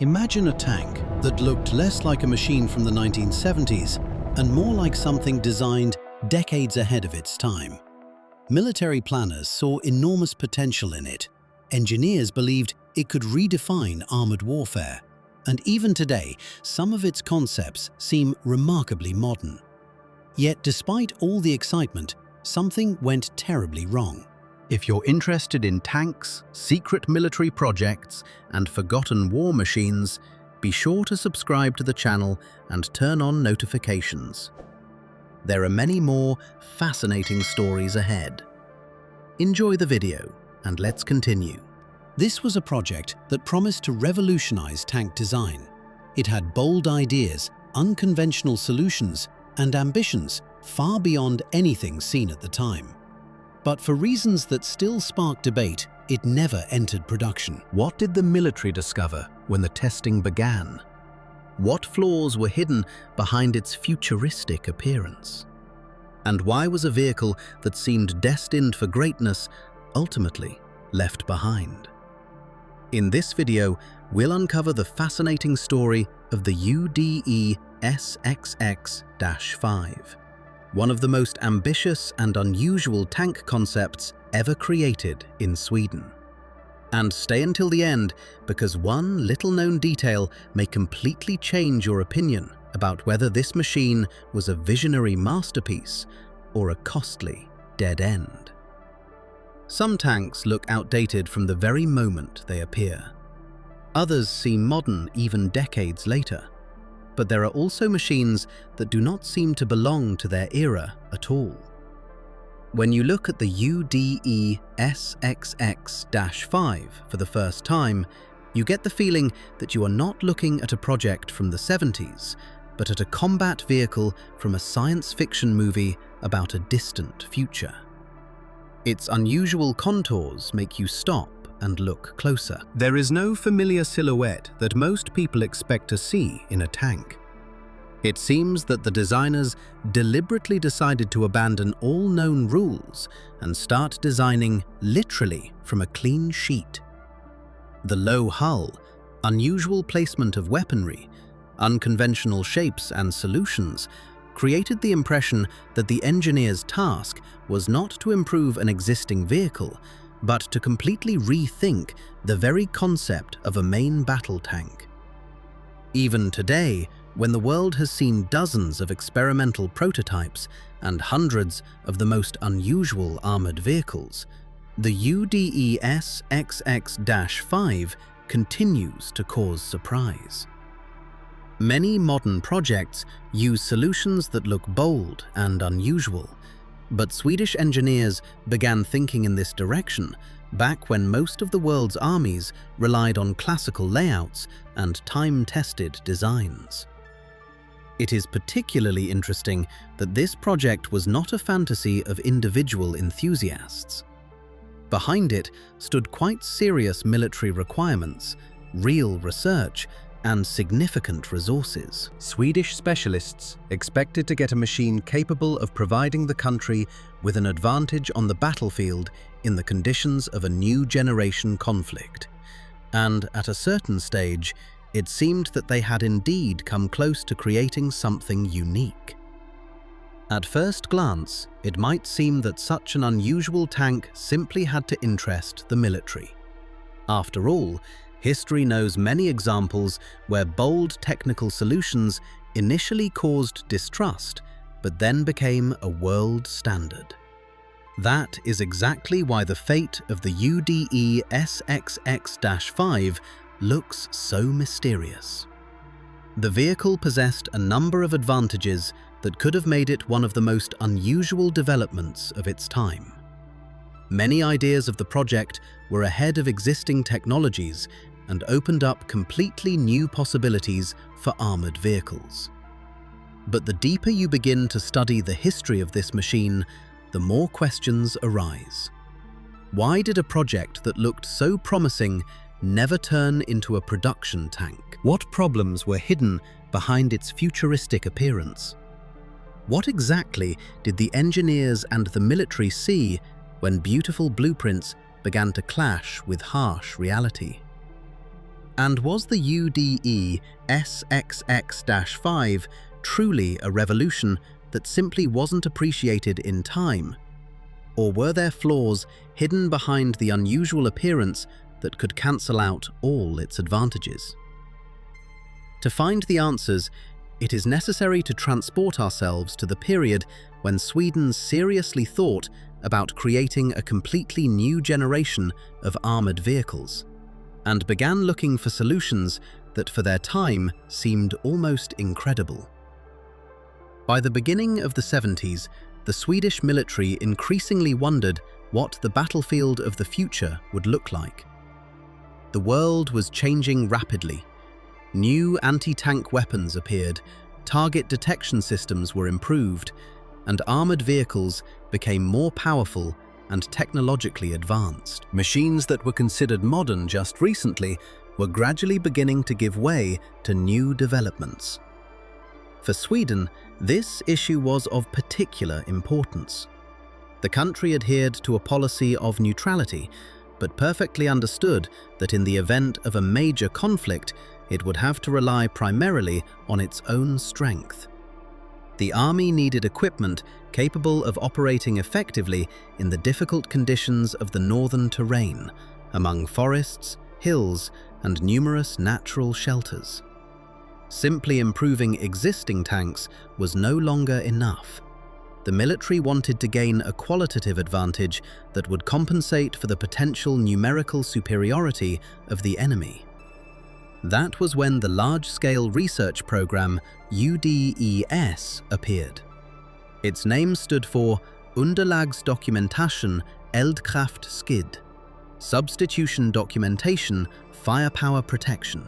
Imagine a tank that looked less like a machine from the 1970s and more like something designed decades ahead of its time. Military planners saw enormous potential in it. Engineers believed it could redefine armored warfare. And even today, some of its concepts seem remarkably modern. Yet despite all the excitement, something went terribly wrong. If you're interested in tanks, secret military projects, and forgotten war machines, be sure to subscribe to the channel and turn on notifications. There are many more fascinating stories ahead. Enjoy the video, and let's continue. This was a project that promised to revolutionize tank design. It had bold ideas, unconventional solutions, and ambitions far beyond anything seen at the time. But for reasons that still spark debate, it never entered production. What did the military discover when the testing began? What flaws were hidden behind its futuristic appearance? And why was a vehicle that seemed destined for greatness ultimately left behind? In this video, we'll uncover the fascinating story of the UDES XX-5. One of the most ambitious and unusual tank concepts ever created in Sweden. And stay until the end, because one little-known detail may completely change your opinion about whether this machine was a visionary masterpiece or a costly dead end. Some tanks look outdated from the very moment they appear. Others seem modern even decades later. But there are also machines that do not seem to belong to their era at all. When you look at the UDES XX-5 for the first time, you get the feeling that you are not looking at a project from the 70s, but at a combat vehicle from a science fiction movie about a distant future. Its unusual contours make you stop and look closer. There is no familiar silhouette that most people expect to see in a tank. It seems that the designers deliberately decided to abandon all known rules and start designing literally from a clean sheet. The low hull, unusual placement of weaponry, unconventional shapes and solutions created the impression that the engineer's task was not to improve an existing vehicle, but to completely rethink the very concept of a main battle tank. Even today, when the world has seen dozens of experimental prototypes and hundreds of the most unusual armored vehicles, the UDES XX-5 continues to cause surprise. Many modern projects use solutions that look bold and unusual, but Swedish engineers began thinking in this direction back when most of the world's armies relied on classical layouts and time-tested designs. It is particularly interesting that this project was not a fantasy of individual enthusiasts. Behind it stood quite serious military requirements, real research, and significant resources. Swedish specialists expected to get a machine capable of providing the country with an advantage on the battlefield in the conditions of a new generation conflict. And at a certain stage, it seemed that they had indeed come close to creating something unique. At first glance, it might seem that such an unusual tank simply had to interest the military. After all, history knows many examples where bold technical solutions initially caused distrust, but then became a world standard. That is exactly why the fate of the UDES XX-5 looks so mysterious. The vehicle possessed a number of advantages that could have made it one of the most unusual developments of its time. Many ideas of the project were ahead of existing technologies and opened up completely new possibilities for armored vehicles. But the deeper you begin to study the history of this machine, the more questions arise. Why did a project that looked so promising never turn into a production tank? What problems were hidden behind its futuristic appearance? What exactly did the engineers and the military see when beautiful blueprints began to clash with harsh reality? And was the UDES XX-5 truly a revolution that simply wasn't appreciated in time? Or were there flaws hidden behind the unusual appearance that could cancel out all its advantages? To find the answers, it is necessary to transport ourselves to the period when Sweden seriously thought about creating a completely new generation of armoured vehicles, and began looking for solutions that for their time seemed almost incredible. By the beginning of the 70s, the Swedish military increasingly wondered what the battlefield of the future would look like. The world was changing rapidly. New anti-tank weapons appeared, target detection systems were improved, and armoured vehicles became more powerful and technologically advanced. Machines that were considered modern just recently were gradually beginning to give way to new developments. For Sweden, this issue was of particular importance. The country adhered to a policy of neutrality, but perfectly understood that in the event of a major conflict, it would have to rely primarily on its own strength. The army needed equipment capable of operating effectively in the difficult conditions of the northern terrain, among forests, hills, and numerous natural shelters. Simply improving existing tanks was no longer enough. The military wanted to gain a qualitative advantage that would compensate for the potential numerical superiority of the enemy. That was when the large-scale research program UDES appeared. Its name stood for Underlagsdokumentation Eldkraftskydd, Substitution Documentation Firepower Protection.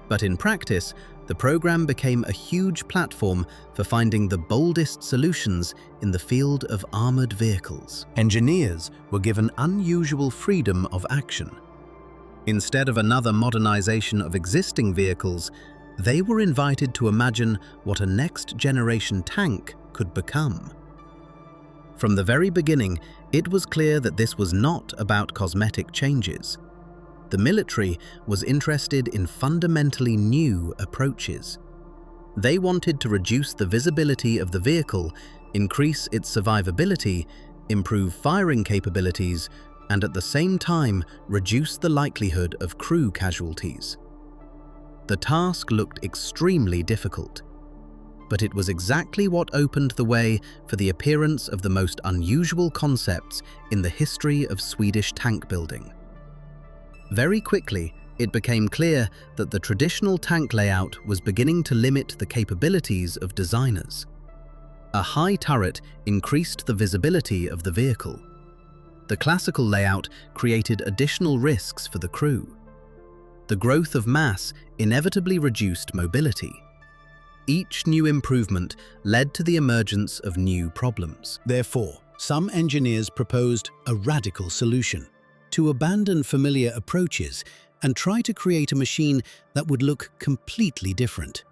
But in practice, the program became a huge platform for finding the boldest solutions in the field of armored vehicles. Engineers were given unusual freedom of action. Instead of another modernization of existing vehicles, they were invited to imagine what a next-generation tank could become. From the very beginning, it was clear that this was not about cosmetic changes. The military was interested in fundamentally new approaches. They wanted to reduce the visibility of the vehicle, increase its survivability, improve firing capabilities, and at the same time reduce the likelihood of crew casualties. The task looked extremely difficult, but it was exactly what opened the way for the appearance of the most unusual concepts in the history of Swedish tank building. Very quickly, it became clear that the traditional tank layout was beginning to limit the capabilities of designers. A high turret increased the visibility of the vehicle. The classical layout created additional risks for the crew. The growth of mass inevitably reduced mobility. Each new improvement led to the emergence of new problems. Therefore, some engineers proposed a radical solution: to abandon familiar approaches and try to create a machine that would look completely different.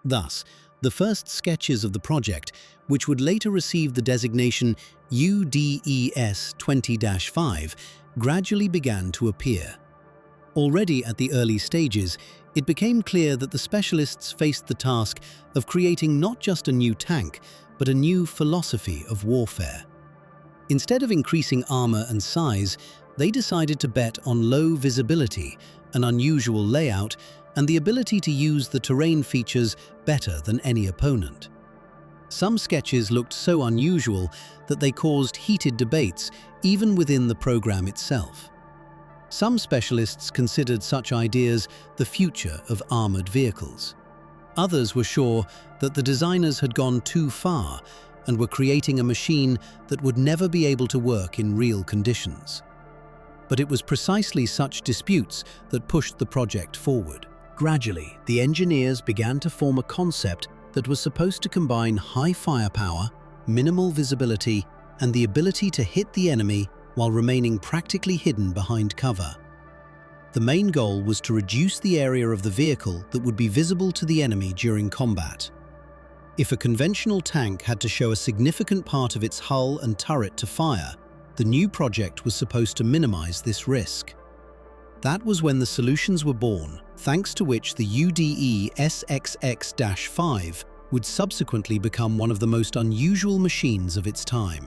Thus, the first sketches of the project, which would later receive the designation UDES XX-5, gradually began to appear. Already at the early stages, it became clear that the specialists faced the task of creating not just a new tank, but a new philosophy of warfare. Instead of increasing armor and size, they decided to bet on low visibility, an unusual layout, and the ability to use the terrain features better than any opponent. Some sketches looked so unusual that they caused heated debates even within the program itself. Some specialists considered such ideas the future of armored vehicles. Others were sure that the designers had gone too far and were creating a machine that would never be able to work in real conditions. But it was precisely such disputes that pushed the project forward. Gradually, the engineers began to form a concept that was supposed to combine high firepower, minimal visibility, and the ability to hit the enemy while remaining practically hidden behind cover. The main goal was to reduce the area of the vehicle that would be visible to the enemy during combat. If a conventional tank had to show a significant part of its hull and turret to fire, the new project was supposed to minimize this risk. That was when the solutions were born, thanks to which the UDES XX-5 would subsequently become one of the most unusual machines of its time.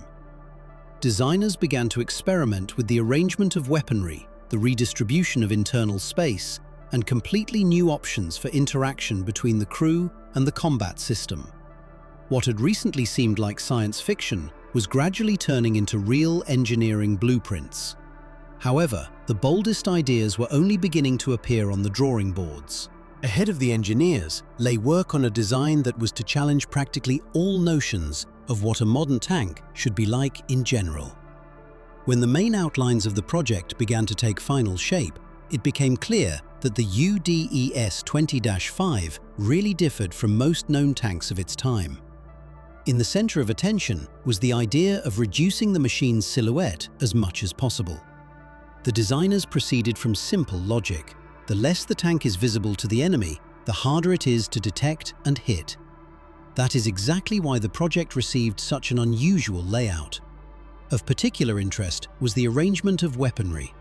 Designers began to experiment with the arrangement of weaponry, the redistribution of internal space, and completely new options for interaction between the crew and the combat system. What had recently seemed like science fiction was gradually turning into real engineering blueprints. However, the boldest ideas were only beginning to appear on the drawing boards. Ahead of the engineers lay work on a design that was to challenge practically all notions of what a modern tank should be like in general. When the main outlines of the project began to take final shape, it became clear that the UDES XX-5 really differed from most known tanks of its time. In the center of attention was the idea of reducing the machine's silhouette as much as possible. The designers proceeded from simple logic. The less the tank is visible to the enemy, the harder it is to detect and hit. That is exactly why the project received such an unusual layout. Of particular interest was the arrangement of weaponry.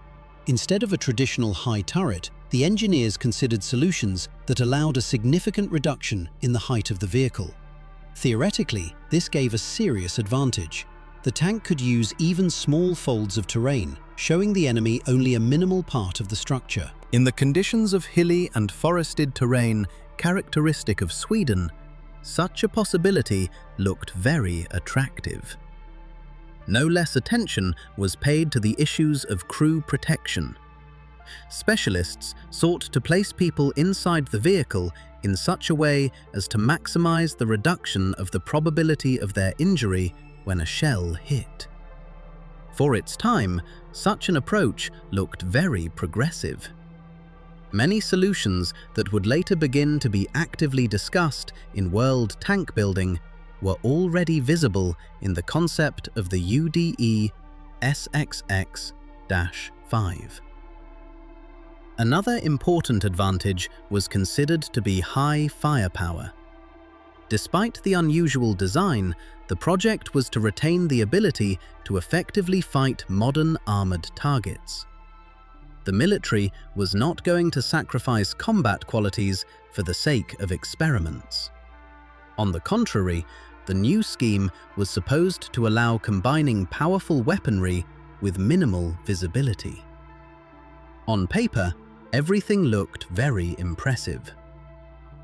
Instead of a traditional high turret, the engineers considered solutions that allowed a significant reduction in the height of the vehicle. Theoretically, this gave a serious advantage. The tank could use even small folds of terrain, showing the enemy only a minimal part of the structure. In the conditions of hilly and forested terrain characteristic of Sweden, such a possibility looked very attractive. No less attention was paid to the issues of crew protection. Specialists sought to place people inside the vehicle in such a way as to maximize the reduction of the probability of their injury when a shell hit. For its time, such an approach looked very progressive. Many solutions that would later begin to be actively discussed in world tank building were already visible in the concept of the UDES XX-5. Another important advantage was considered to be high firepower. Despite the unusual design, the project was to retain the ability to effectively fight modern armored targets. The military was not going to sacrifice combat qualities for the sake of experiments. On the contrary, the new scheme was supposed to allow combining powerful weaponry with minimal visibility. On paper, everything looked very impressive.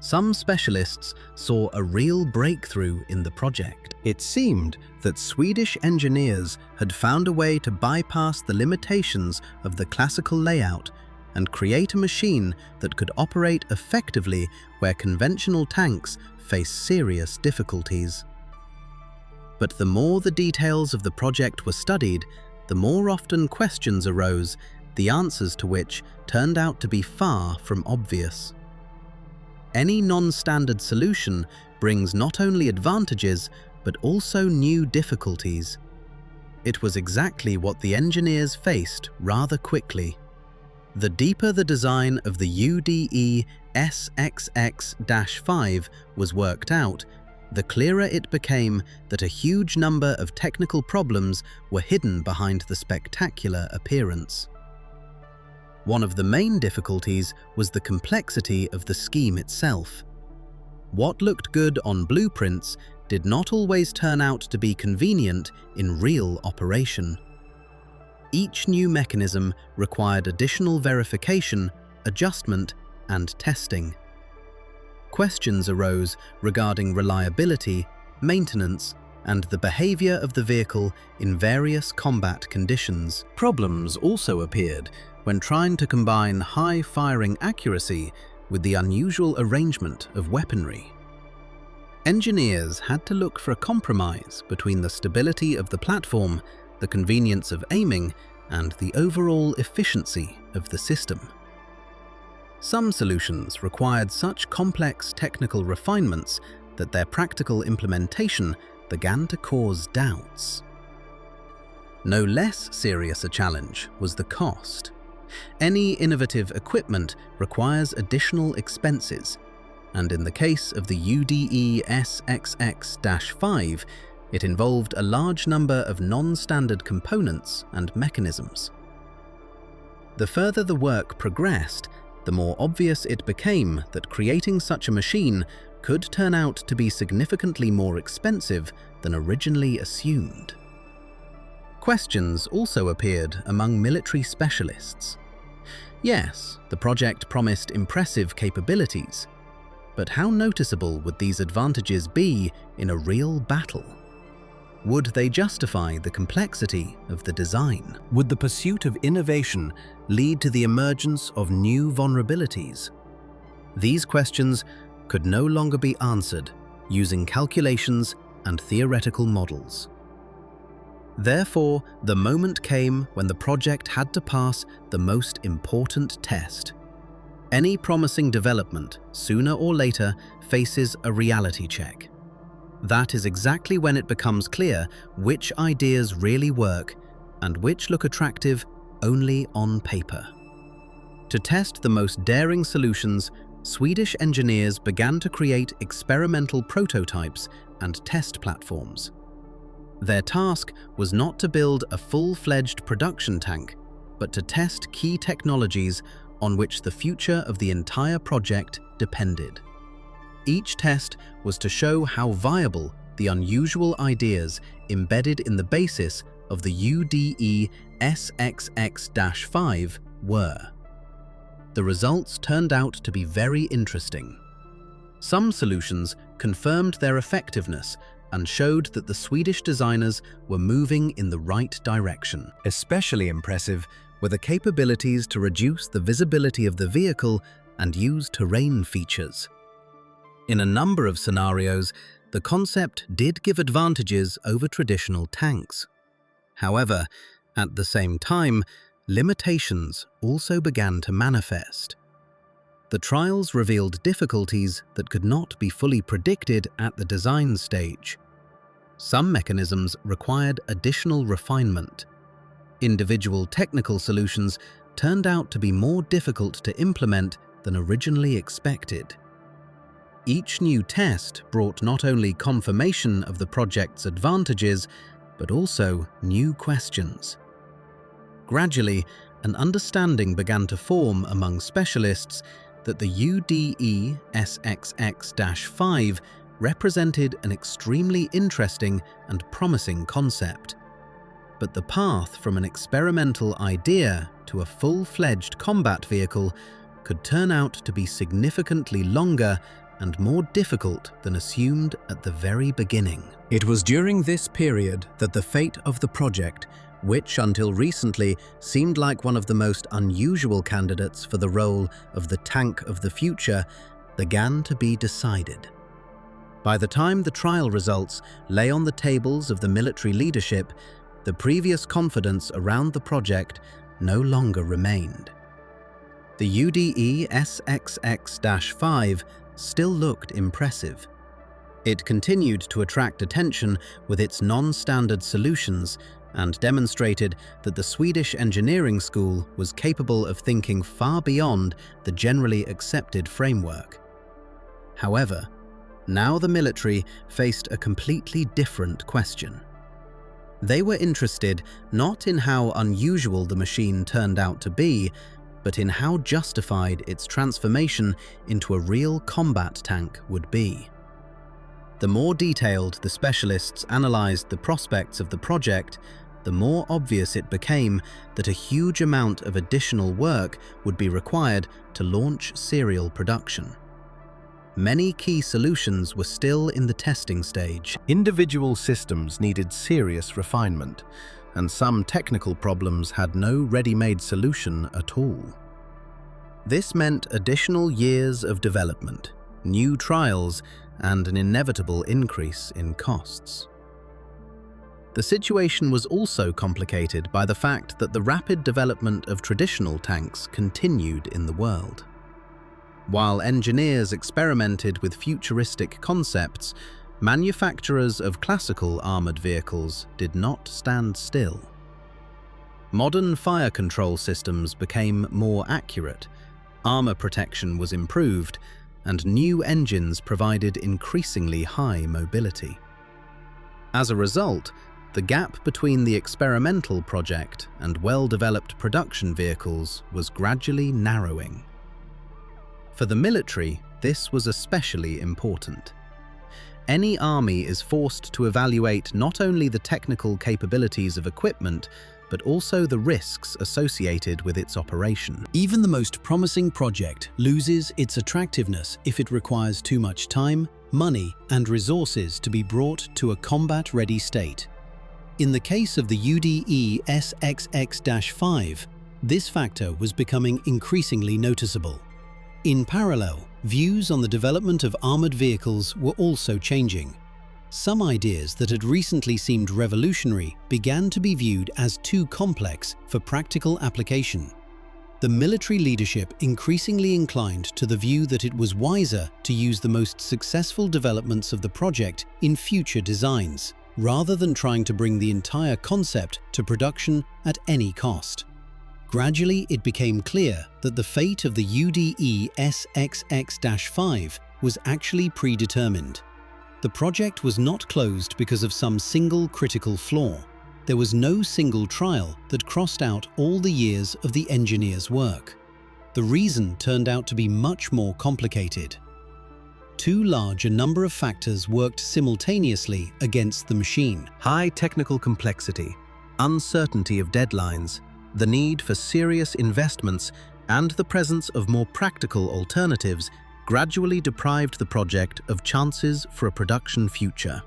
Some specialists saw a real breakthrough in the project. It seemed that Swedish engineers had found a way to bypass the limitations of the classical layout and create a machine that could operate effectively where conventional tanks face serious difficulties. But the more the details of the project were studied, the more often questions arose, the answers to which turned out to be far from obvious. Any non-standard solution brings not only advantages, but also new difficulties. It was exactly what the engineers faced rather quickly. The deeper the design of the UDES XX-5 was worked out, the clearer it became that a huge number of technical problems were hidden behind the spectacular appearance. One of the main difficulties was the complexity of the scheme itself. What looked good on blueprints did not always turn out to be convenient in real operation. Each new mechanism required additional verification, adjustment, and testing. Questions arose regarding reliability, maintenance, and the behavior of the vehicle in various combat conditions. Problems also appeared when trying to combine high firing accuracy with the unusual arrangement of weaponry. Engineers had to look for a compromise between the stability of the platform, the convenience of aiming, and the overall efficiency of the system. Some solutions required such complex technical refinements that their practical implementation began to cause doubts. No less serious a challenge was the cost. Any innovative equipment requires additional expenses, and in the case of the UDES XX-5, it involved a large number of non-standard components and mechanisms. The further the work progressed, the more obvious it became that creating such a machine could turn out to be significantly more expensive than originally assumed. Questions also appeared among military specialists. Yes, the project promised impressive capabilities, but how noticeable would these advantages be in a real battle? Would they justify the complexity of the design? Would the pursuit of innovation lead to the emergence of new vulnerabilities? These questions could no longer be answered using calculations and theoretical models. Therefore, the moment came when the project had to pass the most important test. Any promising development, sooner or later, faces a reality check. That is exactly when it becomes clear which ideas really work and which look attractive only on paper. To test the most daring solutions, Swedish engineers began to create experimental prototypes and test platforms. Their task was not to build a full-fledged production tank, but to test key technologies on which the future of the entire project depended. Each test was to show how viable the unusual ideas embedded in the basis of the UDES XX-5 were. The results turned out to be very interesting. Some solutions confirmed their effectiveness and showed that the Swedish designers were moving in the right direction. Especially impressive were the capabilities to reduce the visibility of the vehicle and use terrain features. In a number of scenarios, the concept did give advantages over traditional tanks. However, at the same time, limitations also began to manifest. The trials revealed difficulties that could not be fully predicted at the design stage. Some mechanisms required additional refinement. Individual technical solutions turned out to be more difficult to implement than originally expected. Each new test brought not only confirmation of the project's advantages, but also new questions. Gradually, an understanding began to form among specialists that the UDES XX-5 represented an extremely interesting and promising concept. But the path from an experimental idea to a full-fledged combat vehicle could turn out to be significantly longer and more difficult than assumed at the very beginning. It was during this period that the fate of the project, which until recently seemed like one of the most unusual candidates for the role of the tank of the future, began to be decided. By the time the trial results lay on the tables of the military leadership, the previous confidence around the project no longer remained. The UDES XX-5 still looked impressive. It continued to attract attention with its non-standard solutions and demonstrated that the Swedish engineering school was capable of thinking far beyond the generally accepted framework. However, now the military faced a completely different question. They were interested not in how unusual the machine turned out to be, but in how justified its transformation into a real combat tank would be. The more detailed the specialists analyzed the prospects of the project, the more obvious it became that a huge amount of additional work would be required to launch serial production. Many key solutions were still in the testing stage. Individual systems needed serious refinement, and some technical problems had no ready-made solution at all. This meant additional years of development, new trials, and an inevitable increase in costs. The situation was also complicated by the fact that the rapid development of traditional tanks continued in the world. While engineers experimented with futuristic concepts, manufacturers of classical armored vehicles did not stand still. Modern fire control systems became more accurate, armor protection was improved, and new engines provided increasingly high mobility. As a result, the gap between the experimental project and well-developed production vehicles was gradually narrowing. For the military, this was especially important. Any army is forced to evaluate not only the technical capabilities of equipment, but also the risks associated with its operation. Even the most promising project loses its attractiveness if it requires too much time, money, and resources to be brought to a combat-ready state. In the case of the UDES XX-5, this factor was becoming increasingly noticeable. In parallel, views on the development of armored vehicles were also changing. Some ideas that had recently seemed revolutionary began to be viewed as too complex for practical application. The military leadership increasingly inclined to the view that it was wiser to use the most successful developments of the project in future designs, rather than trying to bring the entire concept to production at any cost. Gradually, it became clear that the fate of the UDES XX-5 was actually predetermined. The project was not closed because of some single critical flaw. There was no single trial that crossed out all the years of the engineer's work. The reason turned out to be much more complicated. Too large a number of factors worked simultaneously against the machine. High technical complexity, uncertainty of deadlines, the need for serious investments, and the presence of more practical alternatives gradually deprived the project of chances for a production future.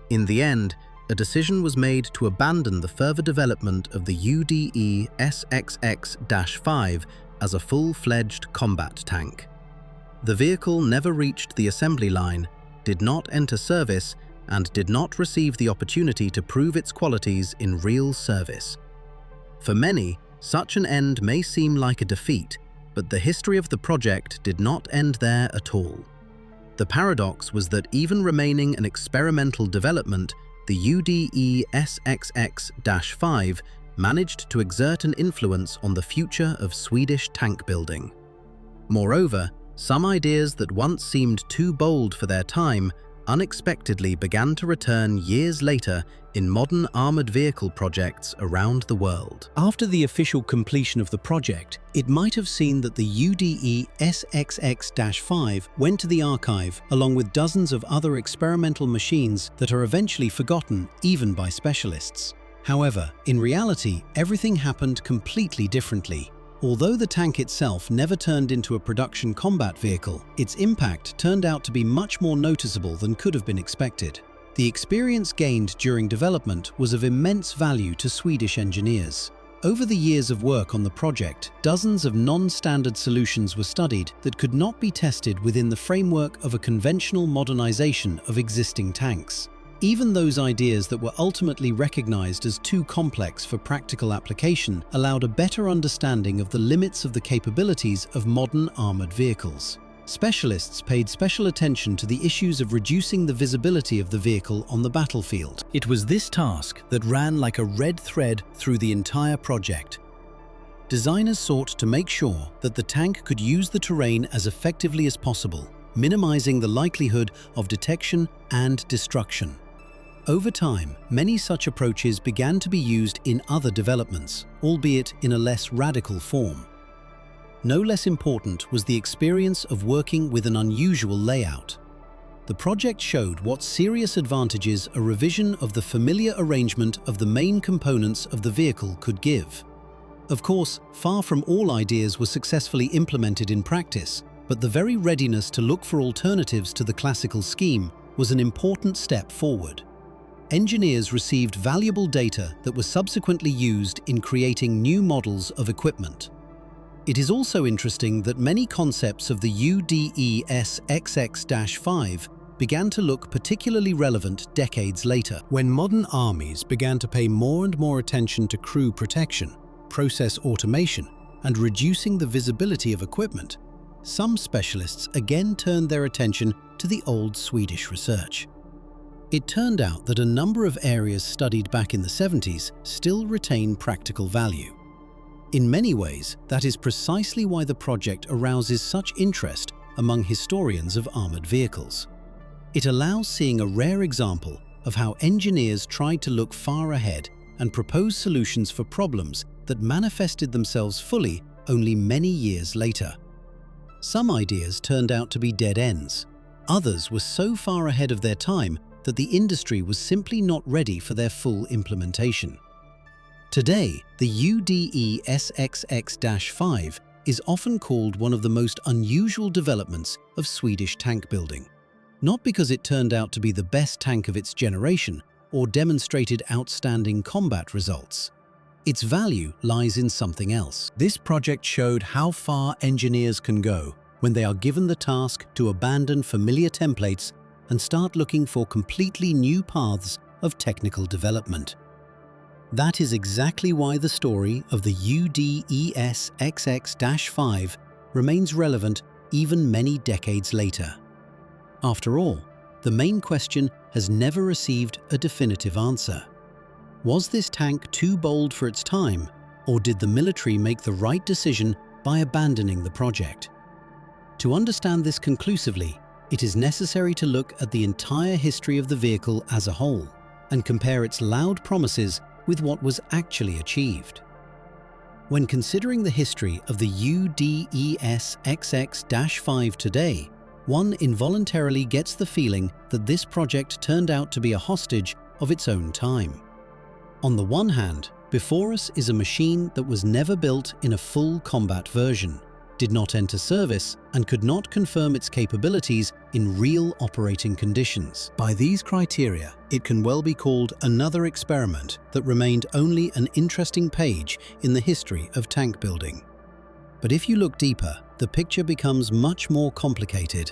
In the end, a decision was made to abandon the further development of the UDES XX-5 as a full-fledged combat tank. The vehicle never reached the assembly line, did not enter service, and did not receive the opportunity to prove its qualities in real service. For many, such an end may seem like a defeat, but the history of the project did not end there at all. The paradox was that even remaining an experimental development, the UDES XX-5 managed to exert an influence on the future of Swedish tank building. Moreover, some ideas that once seemed too bold for their time unexpectedly began to return years later in modern armored vehicle projects around the world. After the official completion of the project, it might have seen that the UDES XX-5 went to the archive along with dozens of other experimental machines that are eventually forgotten even by specialists. However, in reality, everything happened completely differently. Although the tank itself never turned into a production combat vehicle, its impact turned out to be much more noticeable than could have been expected. The experience gained during development was of immense value to Swedish engineers. Over the years of work on the project, dozens of non-standard solutions were studied that could not be tested within the framework of a conventional modernization of existing tanks. Even those ideas that were ultimately recognized as too complex for practical application allowed a better understanding of the limits of the capabilities of modern armored vehicles. Specialists paid special attention to the issues of reducing the visibility of the vehicle on the battlefield. It was this task that ran like a red thread through the entire project. Designers sought to make sure that the tank could use the terrain as effectively as possible, minimizing the likelihood of detection and destruction. Over time, many such approaches began to be used in other developments, albeit in a less radical form. No less important was the experience of working with an unusual layout. The project showed what serious advantages a revision of the familiar arrangement of the main components of the vehicle could give. Of course, far from all ideas were successfully implemented in practice, but the very readiness to look for alternatives to the classical scheme was an important step forward. Engineers received valuable data that was subsequently used in creating new models of equipment. It is also interesting that many concepts of the UDES XX-5 began to look particularly relevant decades later. When modern armies began to pay more and more attention to crew protection, process automation, and reducing the visibility of equipment, some specialists again turned their attention to the old Swedish research. It turned out that a number of areas studied back in the 70s still retain practical value. In many ways, that is precisely why the project arouses such interest among historians of armored vehicles. It allows seeing a rare example of how engineers tried to look far ahead and propose solutions for problems that manifested themselves fully only many years later. Some ideas turned out to be dead ends. Others were so far ahead of their time that the industry was simply not ready for their full implementation. Today, the UDE XX-5 is often called one of the most unusual developments of Swedish tank building. Not because it turned out to be the best tank of its generation or demonstrated outstanding combat results. Its value lies in something else. This project showed how far engineers can go when they are given the task to abandon familiar templates and start looking for completely new paths of technical development. That is exactly why the story of the UDES XX-5 remains relevant even many decades later. After all, the main question has never received a definitive answer. Was this tank too bold for its time, or did the military make the right decision by abandoning the project? To understand this conclusively, it is necessary to look at the entire history of the vehicle as a whole and compare its loud promises with what was actually achieved. When considering the history of the UDES XX-5 today, one involuntarily gets the feeling that this project turned out to be a hostage of its own time. On the one hand, before us is a machine that was never built in a full combat version, did not enter service, and could not confirm its capabilities in real operating conditions. By these criteria, it can well be called another experiment that remained only an interesting page in the history of tank building. But if you look deeper, the picture becomes much more complicated.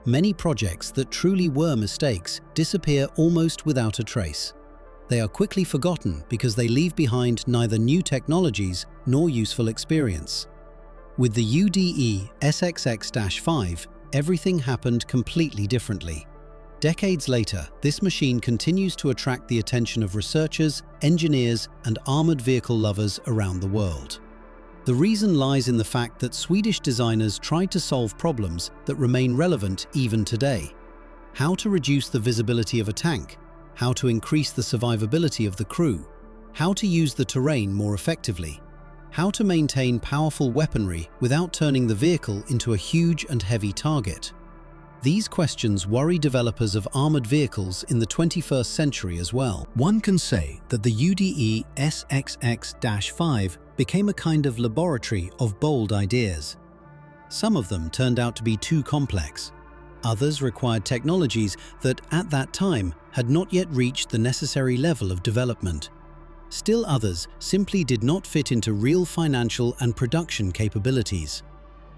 Many projects that truly were mistakes disappear almost without a trace. They are quickly forgotten because they leave behind neither new technologies nor useful experience. With the UDE XX-5, everything happened completely differently. Decades later, this machine continues to attract the attention of researchers, engineers, and armored vehicle lovers around the world. The reason lies in the fact that Swedish designers tried to solve problems that remain relevant even today. How to reduce the visibility of a tank, how to increase the survivability of the crew, how to use the terrain more effectively, how to maintain powerful weaponry without turning the vehicle into a huge and heavy target. These questions worry developers of armored vehicles in the 21st century as well. One can say that the UDE XX-5 became a kind of laboratory of bold ideas. Some of them turned out to be too complex. Others required technologies that, at that time, had not yet reached the necessary level of development. Still others simply did not fit into real financial and production capabilities.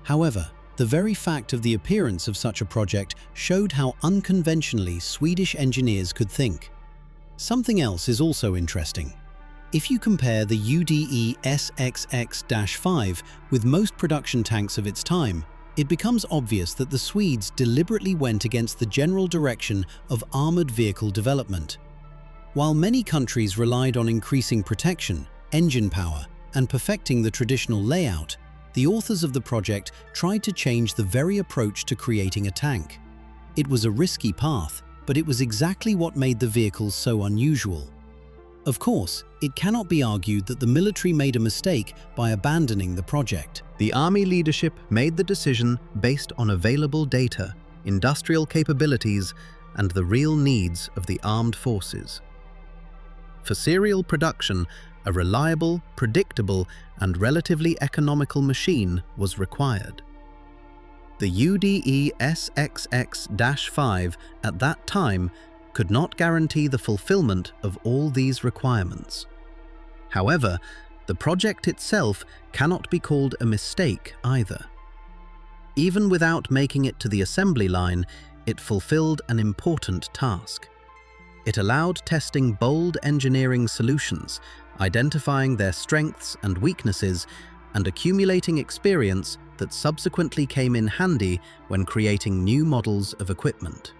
However, the very fact of the appearance of such a project showed how unconventionally Swedish engineers could think. Something else is also interesting. If you compare the UDE XX-5 with most production tanks of its time, it becomes obvious that the Swedes deliberately went against the general direction of armored vehicle development. While many countries relied on increasing protection, engine power, and perfecting the traditional layout, the authors of the project tried to change the very approach to creating a tank. It was a risky path, but it was exactly what made the vehicles so unusual. Of course, it cannot be argued that the military made a mistake by abandoning the project. The army leadership made the decision based on available data, industrial capabilities, and the real needs of the armed forces. For serial production, a reliable, predictable, and relatively economical machine was required. The UDE XX-5 at that time could not guarantee the fulfillment of all these requirements. However, the project itself cannot be called a mistake either. Even without making it to the assembly line, it fulfilled an important task. It allowed testing bold engineering solutions, identifying their strengths and weaknesses, and accumulating experience that subsequently came in handy when creating new models of equipment.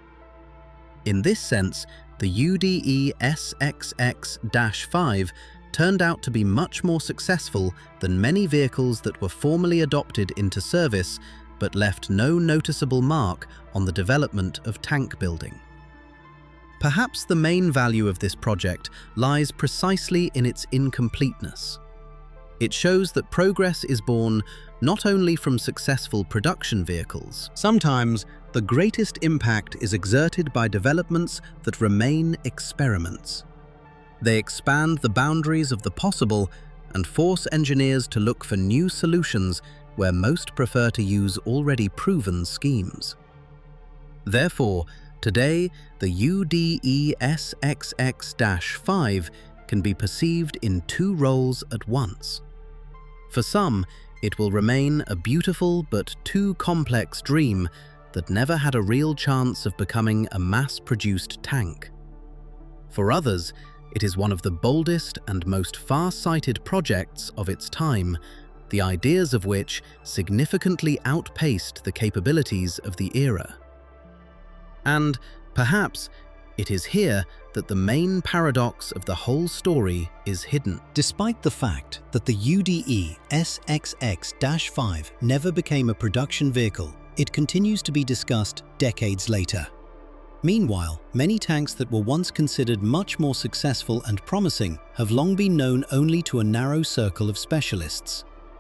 In this sense, the UDE XX-5 turned out to be much more successful than many vehicles that were formally adopted into service but left no noticeable mark on the development of tank building. Perhaps the main value of this project lies precisely in its incompleteness. It shows that progress is born not only from successful production vehicles. Sometimes, the greatest impact is exerted by developments that remain experiments. They expand the boundaries of the possible and force engineers to look for new solutions where most prefer to use already proven schemes. Therefore, today, the UDES XX-5 can be perceived in two roles at once. For some, it will remain a beautiful but too complex dream that never had a real chance of becoming a mass-produced tank. For others, it is one of the boldest and most far-sighted projects of its time, the ideas of which significantly outpaced the capabilities of the era. And, perhaps, it is here that the main paradox of the whole story is hidden. Despite the fact that the UDE SXX-5 never became a production vehicle, it continues to be discussed decades later. Meanwhile, many tanks that were once considered much more successful and promising have long been known only to a narrow circle of specialists.